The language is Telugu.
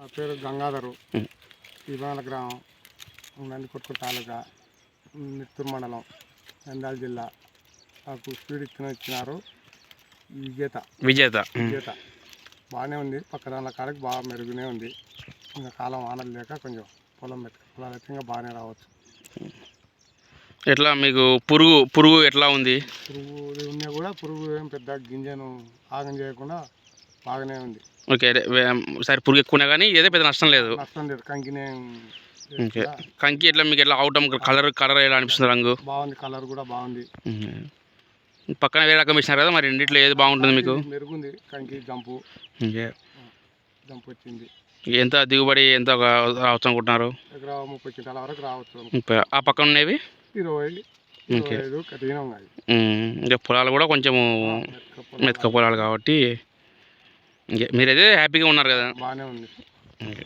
నా పేరు గంగాధరు, ఉమ్. తిరుమల గ్రామం, నందికొట్కూరు తాలూకా, నిత్తూరు మండలం, నంద్యాల జిల్లా. నాకు స్పీడ్ ఇచ్చినారు విజేత. విజేత విజేత బాగానే ఉంది, పక్క దానిల కాడకి బాగా మెరుగునే ఉంది. ఇంకా కాలం ఆనలు లేక కొంచెం పొలాలు అయితే ఇంకా బాగానే రావచ్చు. ఎట్లా మీకు పురుగు ఎట్లా ఉంది? పురుగు ఉన్నా కూడా పురుగు ఏం పెద్ద గింజను ఆగం చేయకుండా బాగానే ఉంది. ఓకే, సరే పురుగు ఎక్కువనే కానీ ఏదో పెద్ద నష్టం లేదు. నష్టం లేదు, కంకినే. ఓకే, కంకి ఎట్లా మీకు ఎట్లా అవుటం కలర్ ఎలా అనిపిస్తుంది? రంగు బాగుంది, కలర్ కూడా బాగుంది. పక్కన వేరే రకం ఇచ్చినారు కదా, మరి రెండిట్లో ఏది బాగుంటుంది మీకు? మెరుగుంది, కంకి జంపు ఓకే, జంపు వచ్చింది. ఎంత దిగుబడి ఎంత రావచ్చు అనుకుంటున్నారు? దగ్గర 30 క్వింటాల వరకు రావచ్చు. ఆ పక్కన ఉన్నవి 25 కఠినం ఉన్నాయి. ఇంకా పొలాలు కూడా కొంచెము మెతక పొలాలు కాబట్టి మీరైతే హ్యాపీగా ఉన్నారు కదా? బాగానే ఉంది. ఓకే.